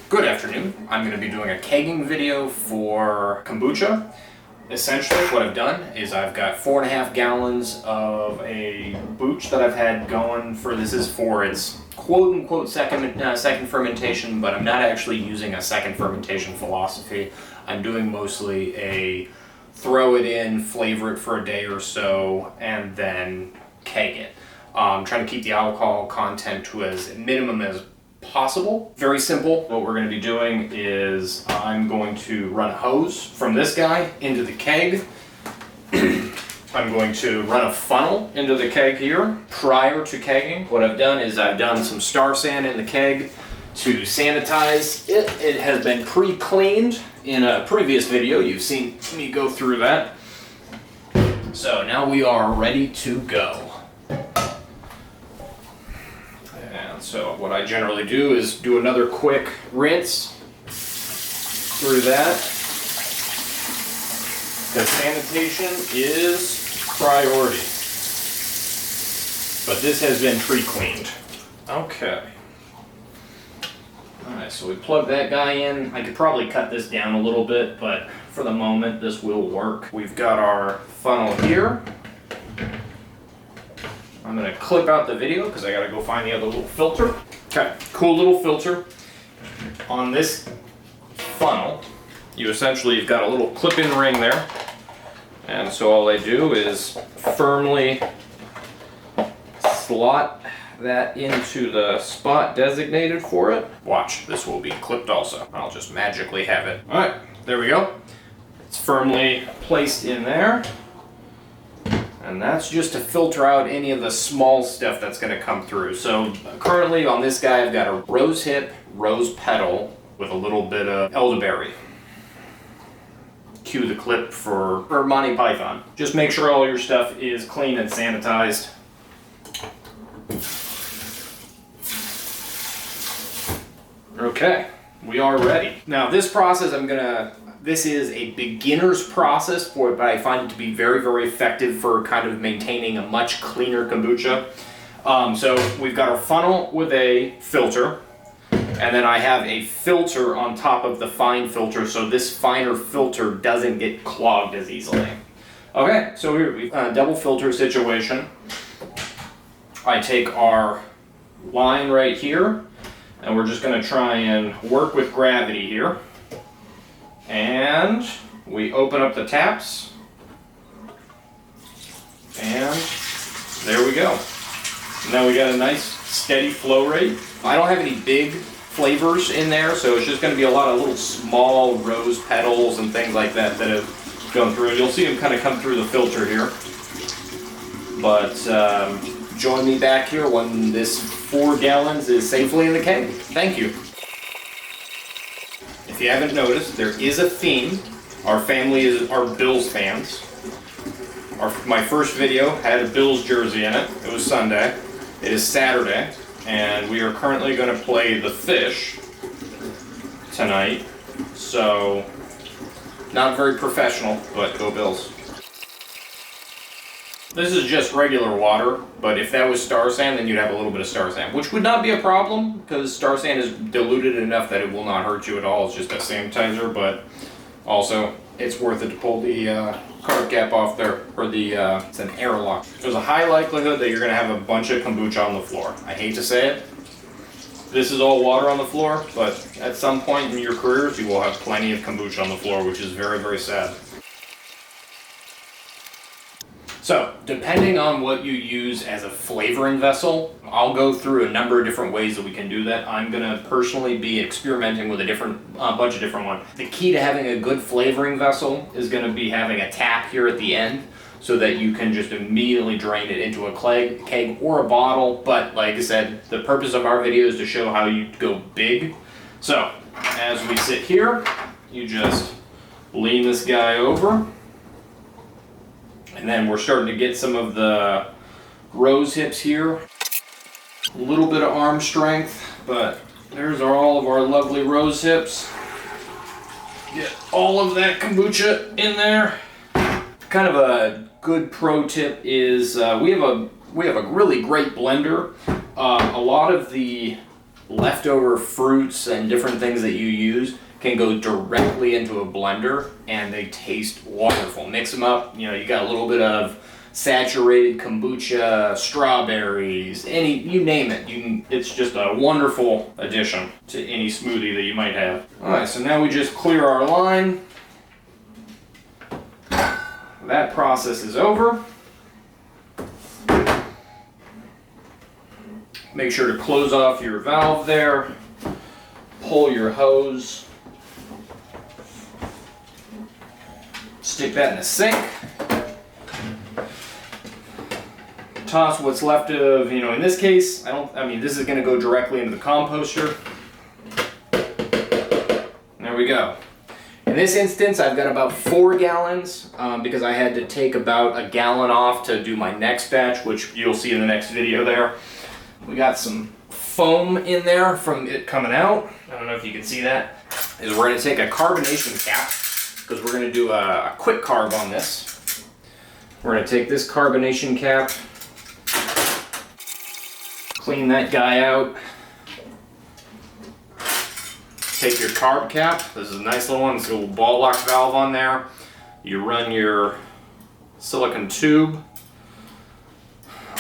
Good afternoon. I'm going to be doing a kegging video for kombucha. Essentially what I've done is I've got 4.5 gallons of a booch that I've had going for, this is for its quote-unquote second fermentation, but I'm not actually using a second fermentation philosophy. I'm doing mostly a throw it in, flavor it for a day or so, and then keg it. I'm trying to keep the alcohol content to as minimum as possible. Very simple. What we're going to be doing is I'm going to run a hose from this guy into the keg. I'm going to run a funnel into the keg here prior to kegging. What I've done is I've done some Star San in the keg to sanitize it. It has been pre-cleaned. In a previous video, you've seen me go through that. So now we are ready to go. So what I generally do is do another quick rinse through that, because sanitation is priority. But this has been pre-cleaned. Okay. Alright, so we plug that guy in. I could probably cut this down a little bit, but for the moment this will work. We've got our funnel here. I'm going to clip out the video because I got to go find the other little filter. Okay, cool little filter. On this funnel, you essentially, you've got a little clip-in ring there. And so all I do is firmly slot that into the spot designated for it. Watch, this will be clipped also. I'll just magically have it. All right, there we go. It's firmly placed in there. And that's just to filter out any of the small stuff that's going to come through. So currently on this guy I've got a rose hip, rose petal with a little bit of elderberry. Cue the clip for Monty Python. Just make sure all your stuff is clean and sanitized. Okay, we are ready. Now this process this is a beginner's process for it, but I find it to be very, very effective for kind of maintaining a much cleaner kombucha. So we've got our funnel with a filter, and then I have a filter on top of the fine filter, so this finer filter doesn't get clogged as easily. Okay, so we've double filter situation. I take our line right here, and we're just going to try and work with gravity here. And we open up the taps, and there we go. Now we got a nice steady flow rate. I don't have any big flavors in there, so it's just going to be a lot of little small rose petals and things like that that have gone through. You'll see them kind of come through the filter here. But join me back here when this 4 gallons is safely in the keg. Thank you. If you haven't noticed, there is a theme. Our family are Bills fans. My first video had a Bills jersey in it. It was Sunday. It is Saturday, and we are currently going to play the Fish tonight. So, not very professional, but go Bills. This is just regular water, but if that was Star San, then you'd have a little bit of Star San, which would not be a problem because Star San is diluted enough that it will not hurt you at all. It's just a sanitizer, but also it's worth it to pull the carb cap off there, or it's an airlock. There's a high likelihood that you're going to have a bunch of kombucha on the floor. I hate to say it. This is all water on the floor, but at some point in your careers, you will have plenty of kombucha on the floor, which is very, very sad. So, depending on what you use as a flavoring vessel, I'll go through a number of different ways that we can do that. I'm going to personally be experimenting with a bunch of different ones. The key to having a good flavoring vessel is going to be having a tap here at the end so that you can just immediately drain it into a keg or a bottle. But like I said, the purpose of our video is to show how you go big. So, as we sit here, you just lean this guy over. And then we're starting to get some of the rose hips here. A little bit of arm strength, but there's all of our lovely rose hips. Get all of that kombucha in there. Kind of a good pro tip is we have a really great blender. A lot of the leftover fruits and different things that you use can go directly into a blender and they taste wonderful. Mix them up, you know, you got a little bit of saturated kombucha, strawberries, you name it. It's just a wonderful addition to any smoothie that you might have. Alright, so now we just clear our line. That process is over. Make sure to close off your valve there. Pull your hose. Stick that in the sink. Toss what's left of, you know, in this case, this is going to go directly into the composter. There we go. In this instance, I've got about 4 gallons because I had to take about a gallon off to do my next batch, which you'll see in the next video there. We got some foam in there from it coming out. I don't know if you can see that. We're going to take a carbonation cap because we're going to do a quick carb on this. We're going to take this carbonation cap, clean that guy out. Take your carb cap. This is a nice little one. It's a little ball lock valve on there. You run your silicone tube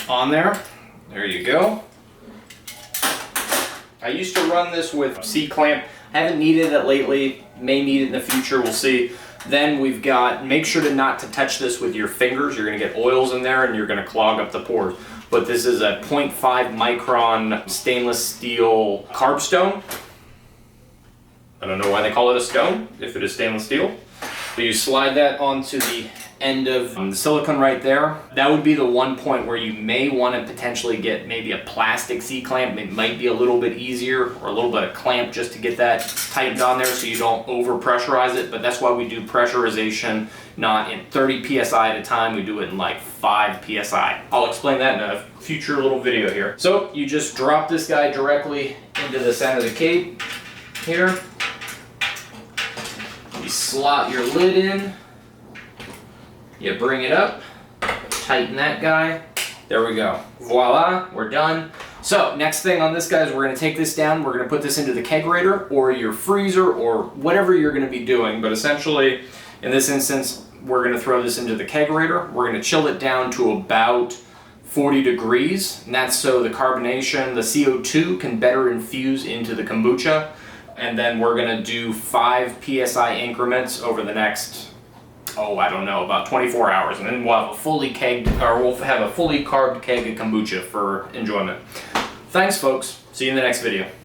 on there. There you go. I used to run this with C-clamp. Haven't needed it lately. May need it in the future. We'll see. Then we've got, make sure to not to touch this with your fingers. You're going to get oils in there and you're going to clog up the pores. But this is a 0.5 micron stainless steel carb stone. I don't know why they call it a stone, if it is stainless steel. So you slide that onto the end of the silicone right there. That would be the one point where you may want to potentially get maybe a plastic C-clamp. It might be a little bit easier, or a little bit of clamp just to get that tightened on there so you don't over pressurize it. But that's why we do pressurization not in 30 psi at a time. We do it in like 5 psi. I'll explain that in a future little video here. So you just drop this guy directly into the center of the keg here. You slot your lid in. You bring it up, tighten that guy. There we go. Voila, we're done. So next thing on this, guys, we're going to take this down. We're going to put this into the kegerator or your freezer or whatever you're going to be doing. But essentially, in this instance, we're going to throw this into the kegerator. We're going to chill it down to about 40 degrees. And that's so the carbonation, the CO2 can better infuse into the kombucha. And then we're going to do 5 psi increments over the next, I don't know, about 24 hours, and then we'll have a fully kegged, or we'll have a fully carved keg of kombucha for enjoyment. Thanks, folks. See you in the next video.